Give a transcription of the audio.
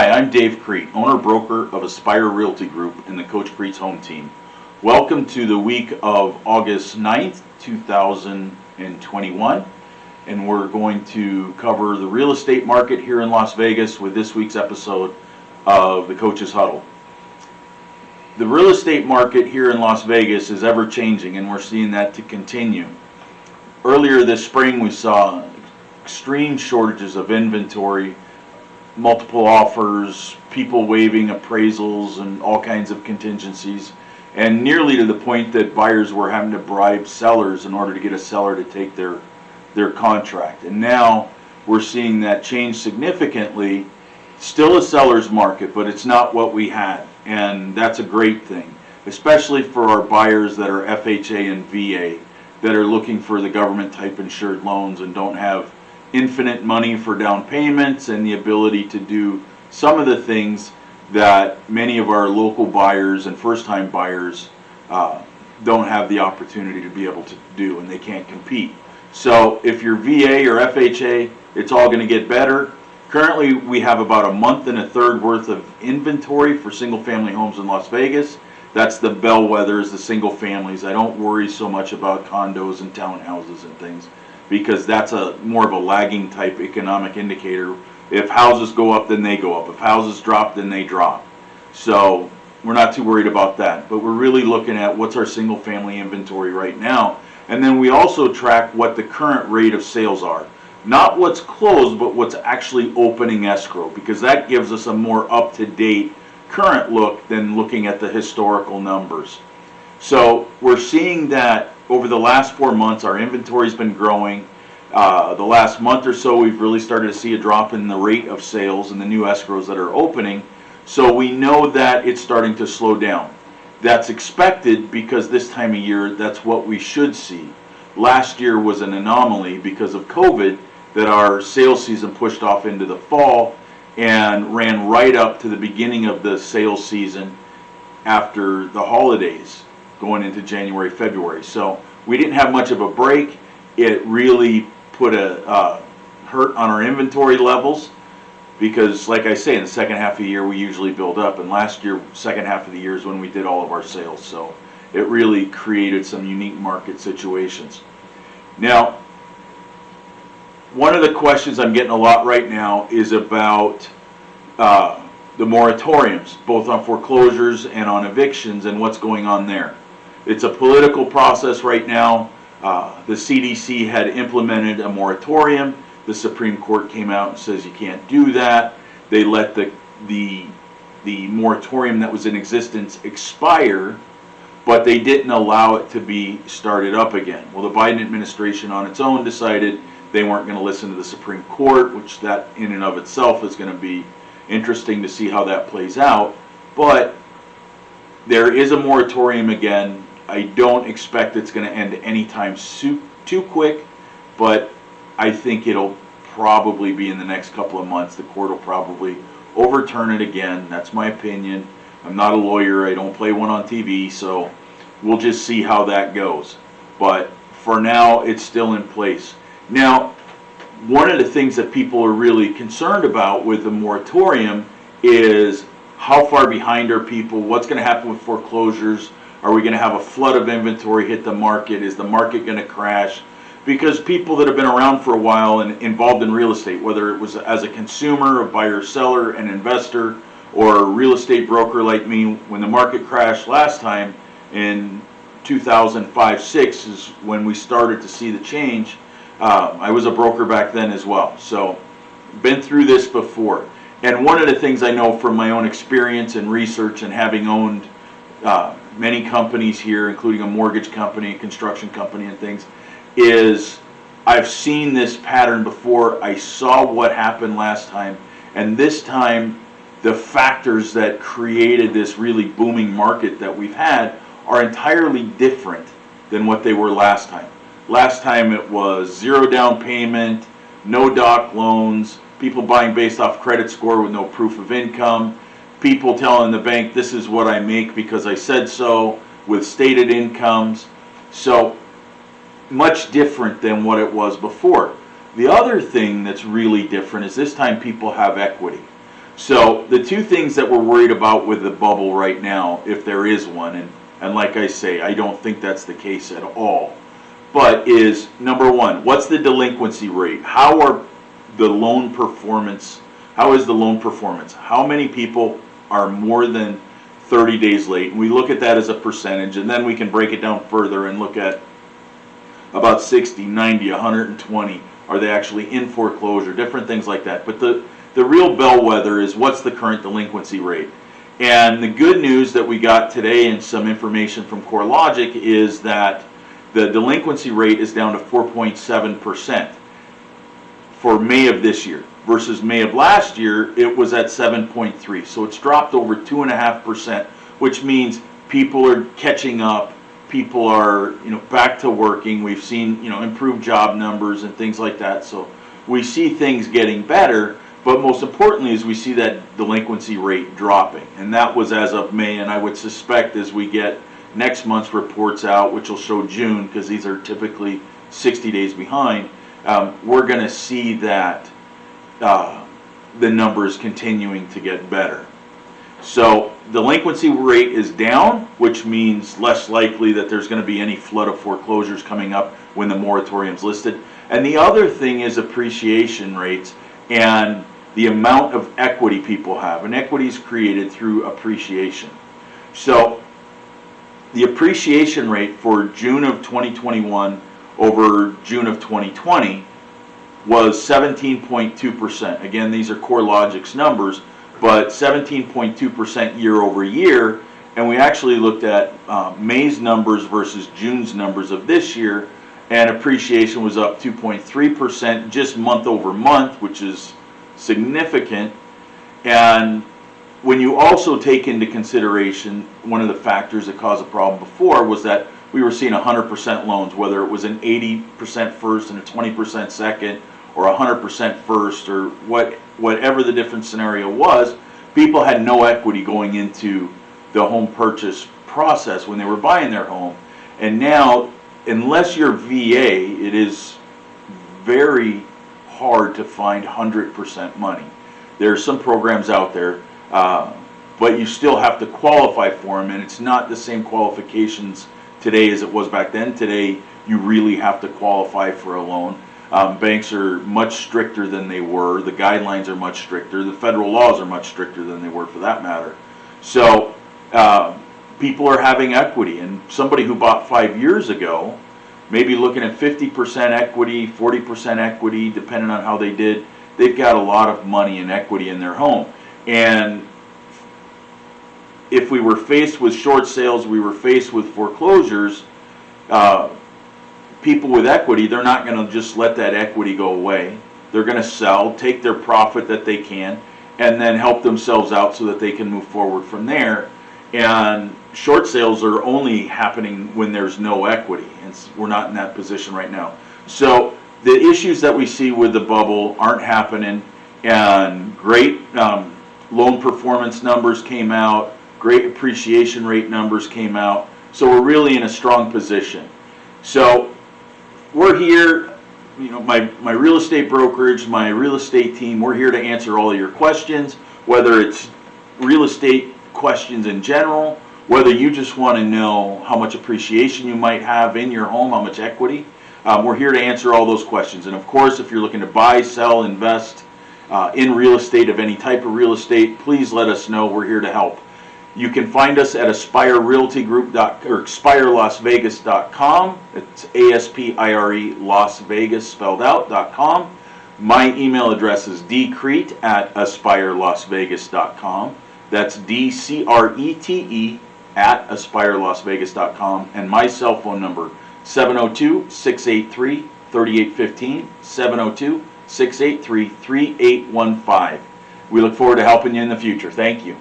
Hi, I'm Dave Crete, owner-broker of Aspire Realty Group and the Coach Crete's home team. Welcome to the week of August 9th, 2021, and we're going to cover the real estate market here in Las Vegas with this week's episode of the Coach's Huddle. The real estate market here in Las Vegas is ever changing, and we're seeing that to continue. Earlier this spring, we saw extreme shortages of inventory, multiple offers, people waiving appraisals and all kinds of contingencies, and nearly to the point that buyers were having to bribe sellers in order to get a seller to take their contract. And now we're seeing that change significantly. Still a seller's market, but it's not what we had, and that's a great thing, especially for our buyers that are FHA and VA that are looking for the government type insured loans and don't have infinite money for down payments and the ability to do some of the things that many of our local buyers and first-time buyers don't have the opportunity to be able to do, and they can't compete. So if you're VA or FHA, it's all going to get better. Currently, we have about a month and a third worth of inventory for single-family homes in Las Vegas. That's the bellwethers, the single families. I don't worry so much about condos and townhouses and things, because that's a more of a lagging type economic indicator. If houses go up, then they go up. If houses drop, then they drop. So we're not too worried about that. But we're really looking at what's our single family inventory right now. And then we also track what the current rate of sales are. Not what's closed, but what's actually opening escrow, because that gives us a more up-to-date current look than looking at the historical numbers. So we're seeing that over the last 4 months, our inventory's been growing. The last month or so, we've really started to see a drop in the rate of sales and the new escrows that are opening. So we know that it's starting to slow down. That's expected because this time of year, that's what we should see. Last year was an anomaly because of COVID, that our sales season pushed off into the fall and ran right up to the beginning of the sales season after the holidays, going into January, February. So we didn't have much of a break. It really put a hurt on our inventory levels because, like I say, in the second half of the year we usually build up, and last year, second half of the year is when we did all of our sales. So it really created some unique market situations. Now, one of the questions I'm getting a lot right now is about the moratoriums, both on foreclosures and on evictions, and what's going on there. It's a political process right now. The CDC had implemented a moratorium. The Supreme Court came out and says you can't do that. They let the moratorium that was in existence expire, but they didn't allow it to be started up again. Well, the Biden administration on its own decided they weren't going to listen to the Supreme Court, which that in and of itself is going to be interesting to see how that plays out. But there is a moratorium again. I don't expect it's going to end anytime too quick, but I think it'll probably be in the next couple of months. The court will probably overturn it again. That's my opinion. I'm not a lawyer. I don't play one on TV, so we'll just see how that goes. But for now, it's still in place. Now, one of the things that people are really concerned about with the moratorium is how far behind are people? What's going to happen with foreclosures? Are we going to have a flood of inventory hit the market? Is the market going to crash? Because people that have been around for a while and involved in real estate, whether it was as a consumer, a buyer, seller, an investor, or a real estate broker like me, when the market crashed last time in 2005-06 is when we started to see the change. I was a broker back then as well, so been through this before. And one of the things I know from my own experience and research and having owned many companies here, including a mortgage company, a construction company and things, is I've seen this pattern before. I saw what happened last time, and this time the factors that created this really booming market that we've had are entirely different than what they were last time. Last time it was zero down payment, no doc loans, people buying based off credit score with no proof of income, people telling the bank this is what I make because I said so, with stated incomes. So much different than what it was before. The other thing that's really different is this time people have equity. So the two things that we're worried about with the bubble right now, if there is one, and like I say, I don't think that's the case at all, but is number one, what's the delinquency rate? How is the loan performance? How many people are more than 30 days late? And we look at that as a percentage, and then we can break it down further and look at about 60, 90, 120. Are they actually in foreclosure? Different things like that. But the real bellwether is what's the current delinquency rate. And the good news that we got today and some information from CoreLogic is that the delinquency rate is down to 4.7% for May of this year versus May of last year. It was at 7.3%. So it's dropped over 2.5%, which means people are catching up. People are, back to working. We've seen, improved job numbers and things like that. So we see things getting better, but most importantly is we see that delinquency rate dropping. And that was as of May, and I would suspect as we get next month's reports out, which will show June, because these are typically 60 days behind, we're going to see that the numbers continuing to get better. So delinquency rate is down, which means less likely that there's going to be any flood of foreclosures coming up when the moratorium's listed. And the other thing is appreciation rates and the amount of equity people have. And equity is created through appreciation. So the appreciation rate for June of 2021 over June of 2020 was 17.2%. Again, these are CoreLogic's numbers, but 17.2% year over year. And we actually looked at May's numbers versus June's numbers of this year, and appreciation was up 2.3% just month over month, which is significant. And when you also take into consideration, one of the factors that caused a problem before was that we were seeing 100% loans, whether it was an 80% first and a 20% second, or 100% first, or whatever the different scenario was. People had no equity going into the home purchase process when they were buying their home. And now, unless you're VA, it is very hard to find 100% money. There are some programs out there, but you still have to qualify for them, and it's not the same qualifications today as it was back then. Today, you really have to qualify for a loan. Banks are much stricter than they were. The guidelines are much stricter. The federal laws are much stricter than they were, for that matter. So people are having equity, and somebody who bought 5 years ago, maybe looking at 50% equity, 40% equity, depending on how they did, they've got a lot of money in equity in their home. And if we were faced with short sales, we were faced with foreclosures, people with equity, they're not going to just let that equity go away. They're going to sell, take their profit that they can, and then help themselves out so that they can move forward from there. And short sales are only happening when there's no equity, and we're not in that position right now. So the issues that we see with the bubble aren't happening, and great loan performance numbers came out, great appreciation rate numbers came out, so we're really in a strong position. So we're here, my real estate brokerage, my real estate team, we're here to answer all of your questions, whether it's real estate questions in general, whether you just want to know how much appreciation you might have in your home, how much equity. We're here to answer all those questions. And of course, if you're looking to buy, sell, invest in real estate, of any type of real estate, please let us know. We're here to help. You can find us at AspireRealtyGroup.com. It's ASPIRE Las Vegas spelled out.com. My email address is dcrete@AspireLasVegas.com. That's DCRETE@AspireLasVegas.com. And my cell phone number, 702-683-3815, 702-683-3815. We look forward to helping you in the future. Thank you.